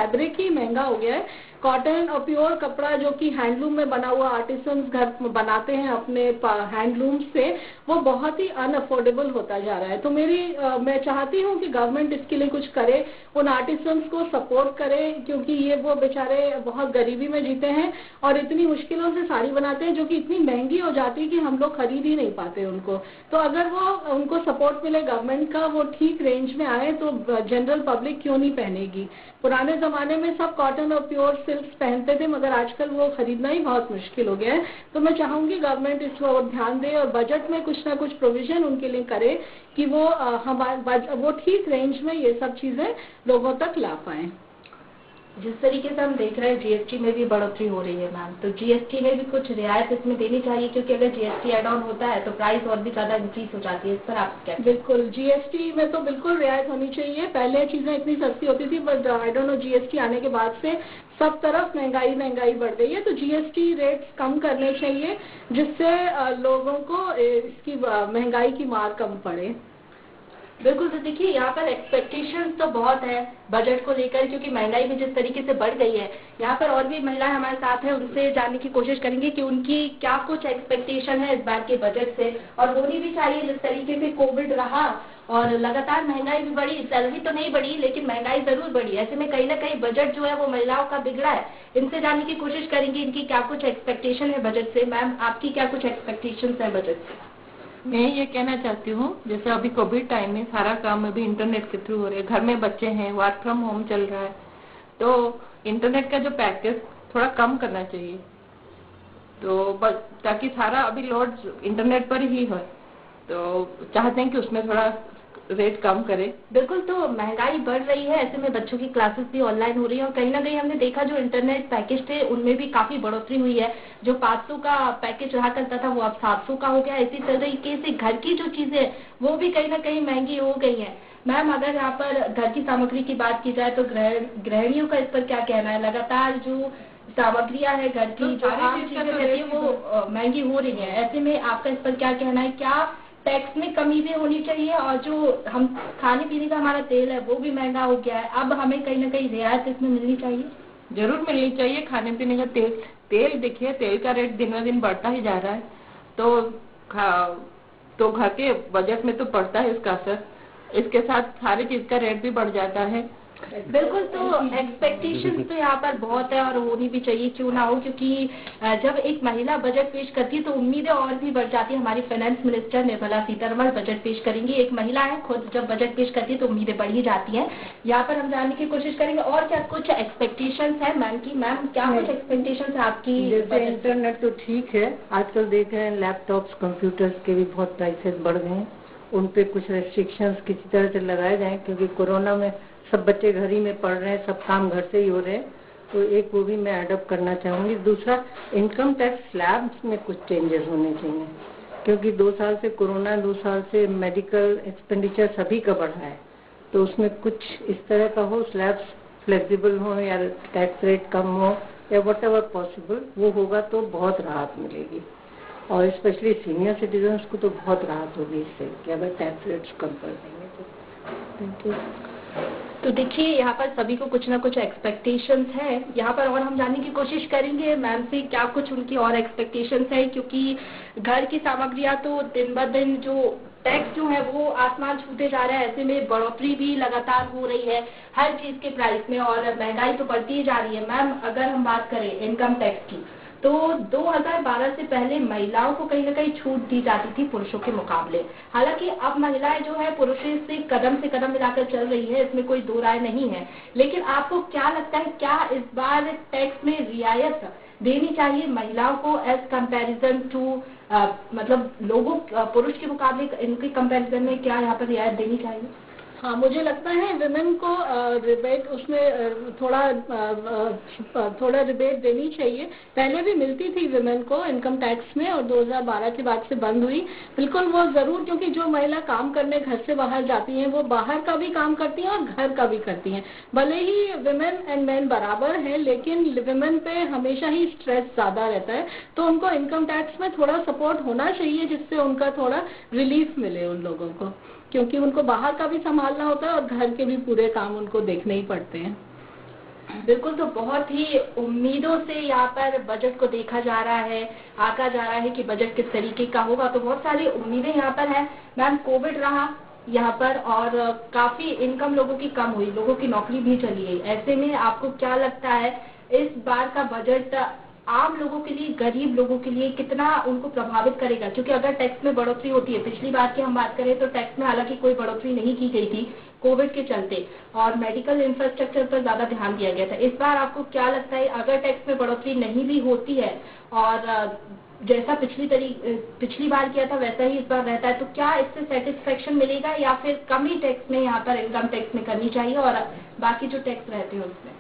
Fabric ही महंगा हो गया है। कॉटन और प्योर कपड़ा जो कि हैंडलूम में बना हुआ आर्टिसंस घर बनाते हैं अपने हैंडलूम से, वो बहुत ही अनअफोर्डेबल होता जा रहा है। तो मैं चाहती हूँ कि गवर्नमेंट इसके लिए कुछ करे, उन आर्टिसंस को सपोर्ट करे, क्योंकि ये वो बेचारे बहुत गरीबी में जीते हैं और इतनी मुश्किलों से साड़ी बनाते हैं जो कि इतनी महंगी हो जाती है कि हम लोग खरीद ही नहीं पाते उनको। तो अगर वो उनको सपोर्ट मिले गवर्नमेंट का, वो ठीक रेंज में आए, तो जनरल पब्लिक क्यों नहीं पहनेगी। पुराने जमाने में सब कॉटन और प्योर सिल्क पहनते थे, मगर आजकल वो खरीदना ही बहुत मुश्किल हो गया है। तो मैं चाहूंगी गवर्नमेंट इस पर ध्यान दे और बजट में कुछ ना कुछ प्रोविजन उनके लिए करे कि वो ठीक रेंज में ये सब चीजें लोगों तक ला पाए। जिस तरीके से हम देख रहे हैं जीएसटी में भी बढ़ोतरी हो रही है मैम, तो जीएसटी में भी कुछ रियायत इसमें देनी चाहिए, क्योंकि अगर जीएसटी एड ऑन होता है तो प्राइस और भी ज्यादा इंक्रीज हो जाती है। इस पर आप क्या? बिल्कुल, जीएसटी में तो बिल्कुल रियायत होनी चाहिए। पहले चीजें इतनी सस्ती होती थी, but I don't know, GST आने के बाद से सब तरफ महंगाई बढ़ गई है। तो जीएसटी रेट्स कम करने चाहिए, जिससे लोगों को इसकी महंगाई की मार कम पड़े। बिल्कुल। तो देखिए, यहाँ पर एक्सपेक्टेशंस तो बहुत है बजट को लेकर, क्योंकि महंगाई भी जिस तरीके से बढ़ गई है। यहाँ पर और भी महिलाएं हमारे साथ हैं, उनसे जानने की कोशिश करेंगे कि उनकी क्या कुछ एक्सपेक्टेशन है इस बार के बजट से, और होनी भी चाहिए। जिस तरीके से कोविड रहा और लगातार महंगाई भी बढ़ी, सैलरी तो नहीं बढ़ी लेकिन महंगाई जरूर बढ़ी, ऐसे में कहीं ना कहीं बजट जो है वो महिलाओं का बिगड़ा है। इनसे जानने की कोशिश करेंगे इनकी क्या कुछ एक्सपेक्टेशन है बजट से। मैम, आपकी क्या कुछ एक्सपेक्टेशन है बजट से? मैं ये कहना चाहती हूँ, जैसे अभी कोविड टाइम में सारा काम अभी इंटरनेट के थ्रू हो रहे हैं, घर में बच्चे हैं, वर्क फ्रॉम होम चल रहा है, तो इंटरनेट का जो पैकेज थोड़ा कम करना चाहिए, तो ताकि सारा अभी लोड इंटरनेट पर ही हो। तो चाहते हैं कि उसमें थोड़ा रेट कम करे। बिल्कुल। तो महंगाई बढ़ रही है, ऐसे में बच्चों की क्लासेस भी ऑनलाइन हो रही है, और कहीं ना कहीं हमने देखा जो इंटरनेट पैकेज थे उनमें भी काफी बढ़ोतरी हुई है। जो 500 का पैकेज रहा करता था वो अब 700 का हो गया। इसी तरीके से घर की जो चीजें वो भी कहीं ना कहीं महंगी हो गई है। मैम, अगर यहाँ पर घर की सामग्री की बात की जाए तो गृहिणियों का इस पर क्या कहना है? लगातार जो सामग्रियां है घर की, जो आम चीजें रहती है वो महंगी हो रही है, ऐसे में आपका इस पर क्या कहना है? क्या टैक्स में कमी भी होनी चाहिए? और जो हम खाने पीने का हमारा तेल है वो भी महंगा हो गया है, अब हमें कहीं ना कहीं रियायत इसमें मिलनी चाहिए। जरूर मिलनी चाहिए। खाने पीने का तेल देखिए, तेल का रेट दिन ब दिन बढ़ता ही जा रहा है, तो घर के बजट में तो पड़ता है इसका असर। इसके साथ सारी चीज का रेट भी बढ़ जाता है। बिल्कुल। तो एक्सपेक्टेशन तो यहाँ पर बहुत है और होनी भी चाहिए, क्यों ना हो, क्योंकि जब एक महिला बजट पेश करती है तो उम्मीदें और भी बढ़ जाती है। हमारी finance minister Nirmala Sitharaman budget पेश करेंगी, एक महिला है, खुद जब बजट पेश करती है तो उम्मीदें बढ़ ही जाती हैं। यहाँ पर हम जानने की कोशिश करेंगे और क्या कुछ एक्सपेक्टेशन है मैम की। मैम, क्या कुछ एक्सपेक्टेशन है आपकी? जैसे इंटरनेट तो ठीक है, आजकल देख रहे हैं लैपटॉप्स कंप्यूटर्स के भी बहुत प्राइसेस बढ़ गए हैं, उन पे कुछ रेस्ट्रिक्शंस किसी तरह से लगाए जाएं, क्योंकि कोरोना में सब बच्चे घर ही में पढ़ रहे हैं, सब काम घर से ही हो रहे हैं, तो एक वो भी मैं अडॉप्ट करना चाहूंगी। दूसरा, इनकम टैक्स स्लैब्स में कुछ चेंजेस होने चाहिए, क्योंकि 2 साल से कोरोना, 2 साल से मेडिकल एक्सपेंडिचर सभी का बढ़ा है, तो उसमें कुछ इस तरह का हो, स्लैब्स फ्लेक्सिबल हो या टैक्स रेट कम हो या वट एवर पॉसिबल, वो होगा तो बहुत राहत मिलेगी। और स्पेशली सीनियर सिटीजन्स को तो बहुत राहत होगी इससे कि अगर टैक्स रेट्स कम कर देंगे तो। Thank you. तो देखिए, यहाँ पर सभी को कुछ ना कुछ एक्सपेक्टेशंस है। यहाँ पर और हम जानने की कोशिश करेंगे मैम से क्या कुछ उनकी और एक्सपेक्टेशंस है, क्योंकि घर की सामग्रियां तो दिन ब दिन जो टैक्स जो है वो आसमान छूते जा रहा है, ऐसे में बढ़ोतरी भी लगातार हो रही है हर चीज के प्राइस में और महंगाई तो बढ़ती ही जा रही है। मैम, अगर हम बात करें इनकम टैक्स की, तो 2012 से पहले महिलाओं को कहीं ना कहीं छूट दी जाती थी पुरुषों के मुकाबले। हालांकि अब महिलाएं जो है पुरुषों से कदम मिलाकर चल रही है, इसमें कोई दो राय नहीं है। लेकिन आपको क्या लगता है, क्या इस बार टैक्स में रियायत देनी चाहिए महिलाओं को एज कंपैरिजन टू, मतलब लोगों पुरुष के मुकाबले इनके कंपैरिजन में क्या यहाँ पर रियायत देनी चाहिए? हाँ, मुझे लगता है विमेन को रिबेट उसमें थोड़ा रिबेट देनी चाहिए। पहले भी मिलती थी विमेन को इनकम टैक्स में और 2012 के बाद से बंद हुई। बिल्कुल वो जरूर, क्योंकि जो महिला काम करने घर से बाहर जाती हैं वो बाहर का भी काम करती हैं और घर का भी करती हैं। भले ही विमेन एंड मेन बराबर हैं, लेकिन विमेन पे हमेशा ही स्ट्रेस ज्यादा रहता है, तो उनको इनकम टैक्स में थोड़ा सपोर्ट होना चाहिए, जिससे उनका थोड़ा रिलीफ मिले उन लोगों को, क्योंकि उनको बाहर का भी संभालना होता है और घर के भी पूरे काम उनको देखने ही पड़ते हैं। बिल्कुल, तो बहुत ही उम्मीदों से यहाँ पर बजट को देखा जा रहा है, आका जा रहा है कि बजट किस तरीके का होगा, तो बहुत सारी उम्मीदें यहाँ पर हैं। मैम, कोविड रहा यहाँ पर और काफी इनकम लोगों की कम हुई, लोगों की नौकरी भी चली गई। ऐसे में आपको क्या लगता है इस बार का बजट आम लोगों के लिए, गरीब लोगों के लिए कितना उनको प्रभावित करेगा? क्योंकि अगर टैक्स में बढ़ोतरी होती है, पिछली बार की हम बात करें तो टैक्स में हालांकि कोई बढ़ोतरी नहीं की गई थी कोविड के चलते, और मेडिकल इंफ्रास्ट्रक्चर पर ज्यादा ध्यान दिया गया था। इस बार आपको क्या लगता है अगर टैक्स में बढ़ोतरी नहीं भी होती है और जैसा पिछली बार किया था वैसा ही इस बार रहता है, तो क्या इससे सेटिस्फेक्शन मिलेगा या फिर कम ही टैक्स में यहाँ पर इनकम टैक्स में करनी चाहिए और बाकी जो टैक्स रहते हैं उसमें?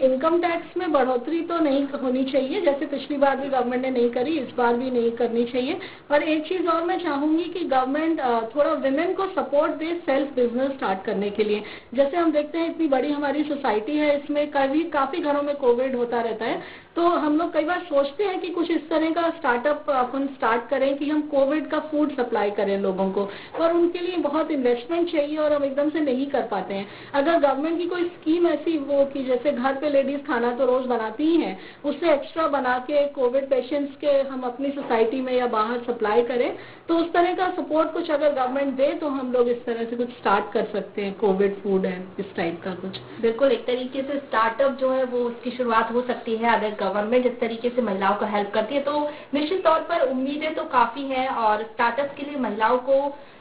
इनकम टैक्स में बढ़ोतरी तो नहीं होनी चाहिए, जैसे पिछली बार भी गवर्नमेंट ने नहीं करी, इस बार भी नहीं करनी चाहिए। और एक चीज और मैं चाहूंगी कि गवर्नमेंट थोड़ा विमेन को support they self business start करने के लिए। जैसे हम देखते हैं इतनी बड़ी हमारी सोसाइटी है, इसमें काफी घरों में कोविड होता रहता है, तो हम लोग कई बार सोचते हैं कि कुछ इस तरह का स्टार्टअप अपन स्टार्ट करें कि हम कोविड का फूड सप्लाई करें लोगों को, पर उनके लिए बहुत इन्वेस्टमेंट चाहिए और हम एकदम से नहीं कर पाते हैं। अगर गवर्नमेंट की कोई स्कीम ऐसी हो कि जैसे घर पे लेडीज खाना तो रोज बनाती ही हैं, उससे एक्स्ट्रा बना के कोविड पेशेंट्स के हम अपनी सोसाइटी में या बाहर सप्लाई करें, तो उस तरह का सपोर्ट कुछ अगर गवर्नमेंट दे तो हम लोग इस तरह से कुछ स्टार्ट कर सकते हैं, कोविड फूड है इस टाइप का कुछ। बिल्कुल, एक तरीके से स्टार्टअप जो है वो उसकी शुरुआत हो सकती है अगर गवर्नमेंट इस तरीके से महिलाओं को हेल्प करती है। तो निश्चित तौर पर उम्मीदें तो काफी हैं और स्टार्टअप के लिए महिलाओं को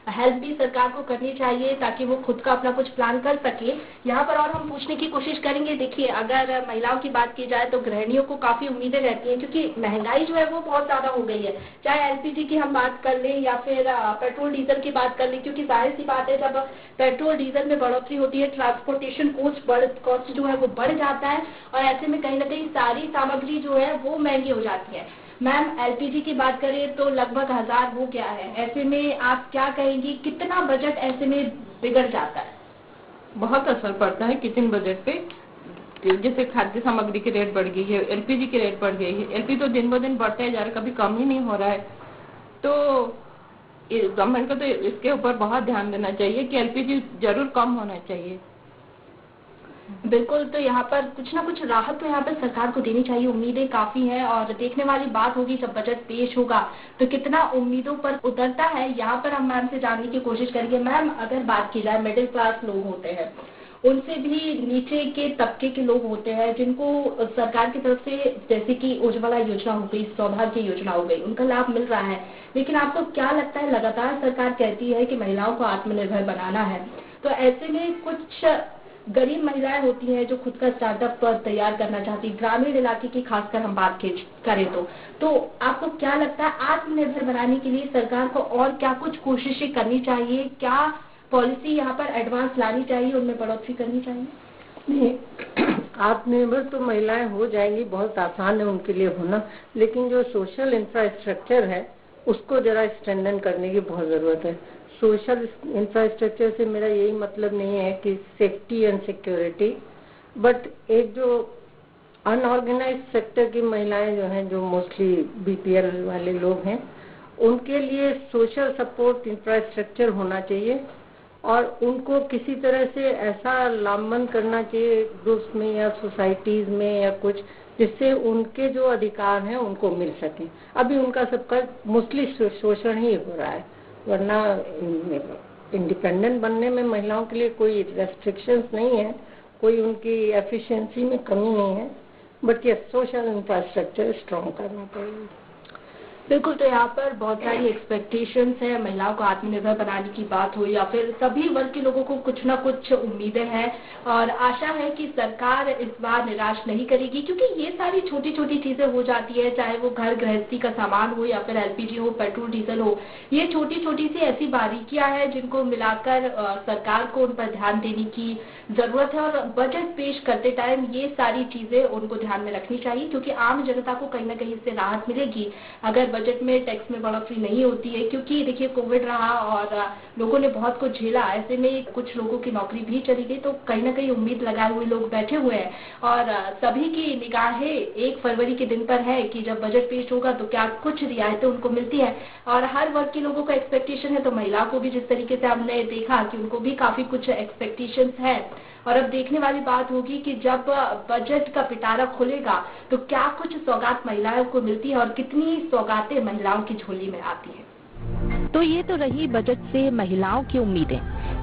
हेल्प भी सरकार को करनी चाहिए ताकि वो खुद का अपना कुछ प्लान कर सके। यहाँ पर और हम पूछने की कोशिश करेंगे, देखिए अगर महिलाओं की बात की जाए तो गृहिणियों को काफी उम्मीदें रहती हैं क्योंकि महंगाई जो है वो बहुत ज्यादा हो गई है, चाहे एलपीजी की हम बात कर लें या फिर पेट्रोल डीजल की बात कर लें, क्योंकि जाहिर सी बात है जब पेट्रोल डीजल में बढ़ोतरी होती है ट्रांसपोर्टेशन कॉस्ट जो है वो बढ़ जाता है और ऐसे में कहीं ना कहीं सारी सामग्री जो है वो महंगी हो जाती है। मैम, एलपीजी की बात करें तो लगभग 1000 हो गया है, ऐसे में आप क्या कहेंगी कितना बजट ऐसे में बिगड़ जाता है? बहुत असर पड़ता है किचन बजट पे। जैसे खाद्य सामग्री की रेट बढ़ गई है, एलपीजी की रेट बढ़ गई है, एलपीजी तो दिन ब दिन बढ़ता ही जा रहा है, कभी कम ही नहीं हो रहा है। तो गवर्नमेंट को तो इसके ऊपर बहुत ध्यान देना चाहिए कि एलपीजी जरूर कम होना चाहिए। बिल्कुल, तो यहाँ पर कुछ ना कुछ राहत तो यहाँ पर सरकार को देनी चाहिए। उम्मीदें काफी हैं और देखने वाली बात होगी जब बजट पेश होगा तो कितना उम्मीदों पर उतरता है। यहाँ पर हम मैम से जानने की कोशिश करेंगे। मैम, अगर बात की जाए मिडिल क्लास लोग होते हैं, उनसे भी नीचे के तबके के लोग होते हैं जिनको सरकार की तरफ से जैसे कि उज्ज्वला योजना हो गई, सौभाग्य योजना हो गई, उनका लाभ मिल रहा है, लेकिन आपको क्या लगता है लगातार सरकार कहती है कि महिलाओं को आत्मनिर्भर बनाना है, तो ऐसे में कुछ गरीब महिलाएं होती हैं जो खुद का स्टार्टअप तैयार करना चाहती, ग्रामीण इलाके की खासकर हम बात करें तो आपको क्या लगता है आत्मनिर्भर बनाने के लिए सरकार को और क्या कुछ कोशिशें करनी चाहिए? क्या पॉलिसी यहाँ पर एडवांस लानी चाहिए, उनमें बढ़ोतरी करनी चाहिए? नहीं, आत्मनिर्भर तो महिलाएं हो जाएंगी, बहुत आसान है उनके लिए होना, लेकिन जो सोशल इंफ्रास्ट्रक्चर है उसको जरा स्ट्रेंथन करने की बहुत जरूरत है। सोशल इंफ्रास्ट्रक्चर से मेरा यही मतलब नहीं है कि सेफ्टी एंड सिक्योरिटी, बट एक जो अनऑर्गेनाइज्ड सेक्टर की महिलाएं जो हैं, जो मोस्टली बीपीएल वाले लोग हैं, उनके लिए सोशल सपोर्ट इंफ्रास्ट्रक्चर होना चाहिए और उनको किसी तरह से ऐसा लामबंद करना चाहिए ग्रुप्स में या सोसाइटीज में या कुछ, जिससे उनके जो अधिकार हैं उनको मिल सके। अभी उनका सबका मोस्टली शोषण ही हो रहा है, वरना इंडिपेंडेंट बनने में महिलाओं के लिए कोई रेस्ट्रिक्शंस नहीं है, कोई उनकी एफिशिएंसी में कमी नहीं है, बट ये सोशल इंफ्रास्ट्रक्चर स्ट्रॉन्ग करना पड़ेगा। बिल्कुल, तो यहाँ पर बहुत सारी एक्सपेक्टेशंस है, महिलाओं को आत्मनिर्भर बनाने की बात हो या फिर सभी वर्ग के लोगों को कुछ ना कुछ उम्मीदें हैं और आशा है कि सरकार इस बार निराश नहीं करेगी, क्योंकि ये सारी छोटी छोटी चीजें हो जाती है, चाहे वो घर गृहस्थी का सामान हो या फिर एलपीजी हो, पेट्रोल डीजल हो, ये छोटी छोटी सी ऐसी बारीकियां हैं जिनको मिलाकर सरकार को उन पर ध्यान देने की जरूरत है और बजट पेश करते टाइम ये सारी चीजें उनको ध्यान में रखनी चाहिए, क्योंकि आम जनता को कहीं ना कहीं इससे राहत मिलेगी अगर बजट में टैक्स में बढ़ोतरी नहीं होती है। क्योंकि देखिए कोविड रहा और लोगों ने बहुत कुछ झेला, ऐसे में कुछ लोगों की नौकरी भी चली गई, तो कहीं ना कहीं उम्मीद लगाए हुए लोग बैठे हुए हैं और सभी की निगाहें 1 फरवरी के दिन पर है कि जब बजट पेश होगा तो क्या कुछ रियायतें उनको मिलती है और हर वर्ग के लोगों का एक्सपेक्टेशन है, तो महिला को भी जिस तरीके से हमने देखा कि उनको भी काफी कुछ एक्सपेक्टेशंस है और अब देखने वाली बात होगी कि जब बजट का पिटारा खुलेगा तो क्या कुछ सौगात महिलाओं को मिलती है और कितनी सौगातें महिलाओं की झोली में आती है। तो ये तो रही बजट से महिलाओं की उम्मीदें।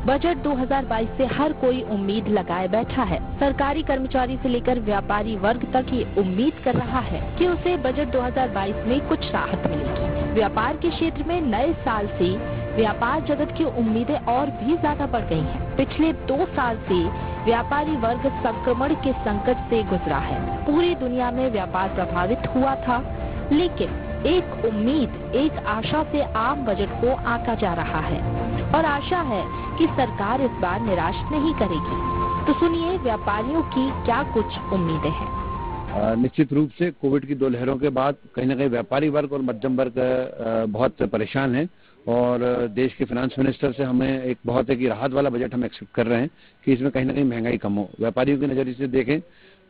बजट 2022 से हर कोई उम्मीद लगाए बैठा है। सरकारी कर्मचारी से लेकर व्यापारी वर्ग तक ये उम्मीद कर रहा है कि उसे बजट 2022 में कुछ राहत मिलेगी। व्यापार के क्षेत्र में नए साल से व्यापार जगत की उम्मीदें और भी ज्यादा बढ़ गई हैं। पिछले 2 साल से व्यापारी वर्ग संक्रमण के संकट से गुजरा है। पूरी दुनिया में व्यापार प्रभावित हुआ था, लेकिन एक उम्मीद, एक आशा से आम बजट को आंका जा रहा है और आशा है कि सरकार इस बार निराश नहीं करेगी। तो सुनिए व्यापारियों की क्या कुछ उम्मीदें हैं। निश्चित रूप से कोविड की 2 लहरों के बाद कहीं न कहीं व्यापारी वर्ग और मध्यम वर्ग बहुत परेशान है और देश के फाइनेंस मिनिस्टर से हमें एक बहुत एक राहत वाला बजट हम एक्सपेक्ट कर रहे हैं कि इसमें कहीं न कहीं महंगाई कम हो। व्यापारियों के नजरिए से देखें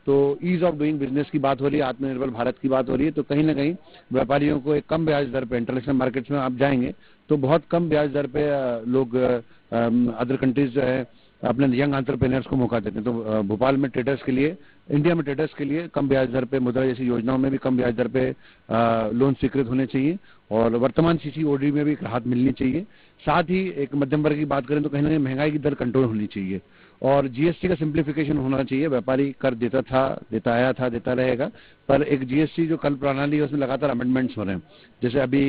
तो ईज ऑफ डूइंग बिजनेस की बात हो रही है, आत्मनिर्भर भारत की बात हो रही है, तो कहीं ना कहीं व्यापारियों को एक कम ब्याज दर पे, इंटरनेशनल मार्केट्स में आप जाएंगे तो बहुत कम ब्याज दर पे लोग अदर कंट्रीज जो है अपने यंग एंटरप्रेन्योर्स को मौका देते हैं। तो भोपाल में ट्रेडर्स के लिए, इंडिया में ट्रेडर्स के लिए कम ब्याज दर पे, मुद्रा जैसी योजनाओं में भी कम ब्याज दर पे लोन स्वीकृत होने चाहिए और वर्तमान CCOD में भी एक राहत मिलनी चाहिए। साथ ही एक मध्यम वर्ग की बात करें तो कहीं ना कहीं महंगाई की दर कंट्रोल होनी चाहिए और GST का सिंप्लीफिकेशन होना चाहिए। व्यापारी कर देता था, देता आया था, देता रहेगा, पर एक GST जो कल प्रणाली है उसमें लगातार अमेंडमेंट्स हो रहे हैं। जैसे अभी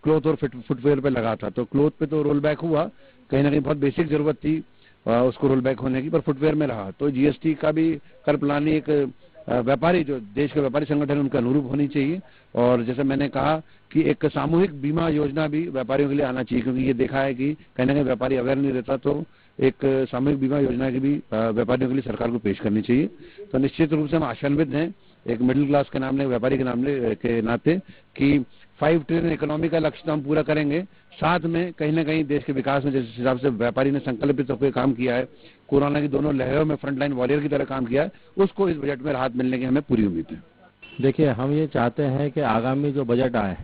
क्लोथ और फुटवेयर पे लगा था, तो क्लोथ पे तो रोल बैक हुआ, कहीं ना कहीं बहुत बेसिक जरूरत थी उसको रोल बैक होने की, पर फुटवेयर में रहा। तो GST का भी कर प्रणाली एक व्यापारी, जो देश के व्यापारी संगठन उनके अनुरूप होनी चाहिए। और जैसे मैंने कहा कि एक सामूहिक बीमा योजना भी व्यापारियों के लिए आना चाहिए, क्योंकि ये देखा है कि कहीं ना कहीं व्यापारी अवेयर नहीं रहता, तो एक सामूहिक बीमा योजना की भी व्यापारियों के लिए सरकार को पेश करनी चाहिए। तो निश्चित रूप से हम आशान्वित हैं एक मिडिल क्लास के नाम, व्यापारी के नाम के नाते, कि 5 ट्रिलियन इकोनॉमी का लक्ष्य तो हम पूरा करेंगे, साथ में कहीं ना कहीं देश के विकास में जिस हिसाब से व्यापारी ने संकल्पित होकर काम किया है, कोरोना की दोनों लहरों में फ्रंटलाइन वॉरियर की तरह काम किया है, उसको इस बजट में राहत मिलने की हमें पूरी उम्मीद है। देखिए, हम ये चाहते हैं कि आगामी जो बजट आए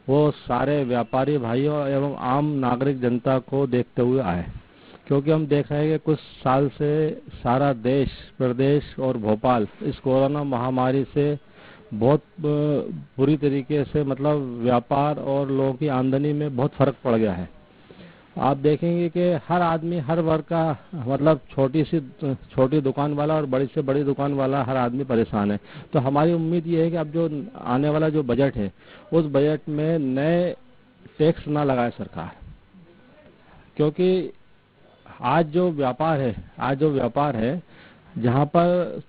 वो सारे व्यापारी भाइयों एवं आम नागरिक जनता को देखते हुए आए, क्योंकि हम देख रहे हैं कि कुछ साल से सारा देश, प्रदेश और भोपाल इस कोरोना महामारी से बहुत बुरी तरीके से, मतलब व्यापार और लोगों की आमदनी में बहुत फर्क पड़ गया है। आप देखेंगे कि हर आदमी, हर वर्ग का, मतलब छोटी दुकान वाला और बड़ी से बड़ी दुकान वाला, हर आदमी परेशान है। तो हमारी उम्मीद ये है कि अब जो आने वाला जो बजट है उस बजट में नए टैक्स ना लगाए सरकार, क्योंकि आज जो व्यापार है जहाँ पर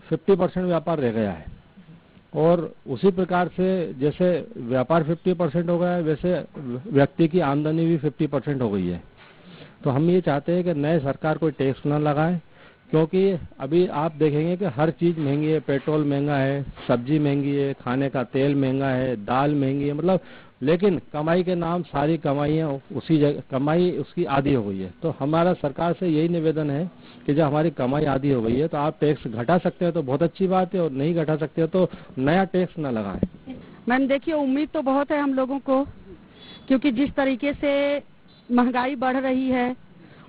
50% व्यापार रह गया है और उसी प्रकार से जैसे व्यापार 50% हो गया है, वैसे व्यक्ति की आमदनी भी 50% हो गई है। तो हम ये चाहते हैं कि नए सरकार कोई टैक्स ना लगाए, क्योंकि अभी आप देखेंगे कि हर चीज महंगी है, पेट्रोल महंगा है, सब्जी महंगी है, खाने का तेल महंगा है, दाल महंगी है, मतलब लेकिन कमाई के नाम सारी कमाइयाँ उसी जगह, कमाई उसकी आधी हो गई है। तो हमारा सरकार से यही निवेदन है कि जब हमारी कमाई आधी हो गई है तो आप टैक्स घटा सकते हो तो बहुत अच्छी बात है, और नहीं घटा सकते हो तो नया टैक्स ना लगाएं। मैम देखिए, उम्मीद तो बहुत है हम लोगों को, क्योंकि जिस तरीके से महंगाई बढ़ रही है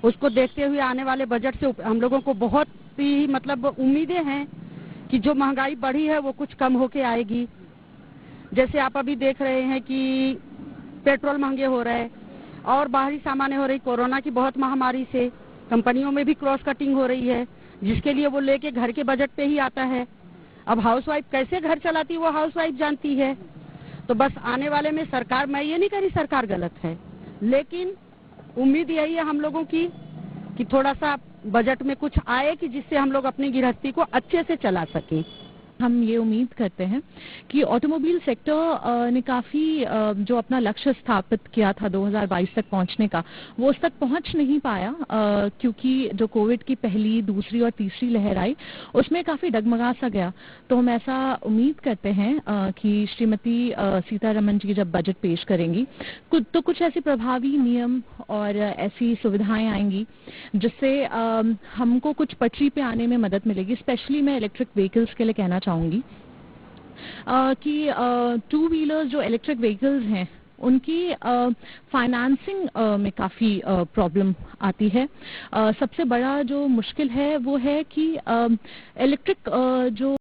उसको देखते हुए आने वाले बजट से हम लोगों को बहुत ही मतलब उम्मीदें हैं कि जो महंगाई बढ़ी है वो कुछ कम होके आएगी। जैसे आप अभी देख रहे हैं कि पेट्रोल महंगे हो रहे हैं और बाहरी सामानें हो रही, कोरोना की बहुत महामारी से कंपनियों में भी क्रॉस कटिंग हो रही है, जिसके लिए वो लेके घर के बजट पे ही आता है। अब हाउसवाइफ कैसे घर चलाती है वो हाउसवाइफ जानती है। तो बस आने वाले में सरकार, मैं ये नहीं कह रही सरकार गलत है, लेकिन उम्मीद यही है हम लोगों की कि थोड़ा सा बजट में कुछ आए कि जिससे हम लोग अपनी गृहस्थी को अच्छे से चला सकें। हम ये उम्मीद करते हैं कि ऑटोमोबाइल सेक्टर ने काफ़ी जो अपना लक्ष्य स्थापित किया था 2022 तक पहुंचने का, वो उस तक पहुंच नहीं पाया, क्योंकि जो कोविड की पहली, दूसरी और तीसरी लहर आई उसमें काफ़ी डगमगा सा गया। तो हम ऐसा उम्मीद करते हैं कि श्रीमती सीतारमण जी जब बजट पेश करेंगी तो कुछ ऐसे प्रभावी नियम और ऐसी सुविधाएं आएंगी जिससे हमको कुछ पटरी पे आने में मदद मिलेगी। स्पेशली मैं इलेक्ट्रिक व्हीकल्स के लिए कहना चाहूँगी कि 2 व्हीलर्स जो इलेक्ट्रिक व्हीकल्स हैं उनकी फाइनेंसिंग में काफ़ी प्रॉब्लम आती है। सबसे बड़ा जो मुश्किल है वो है कि इलेक्ट्रिक जो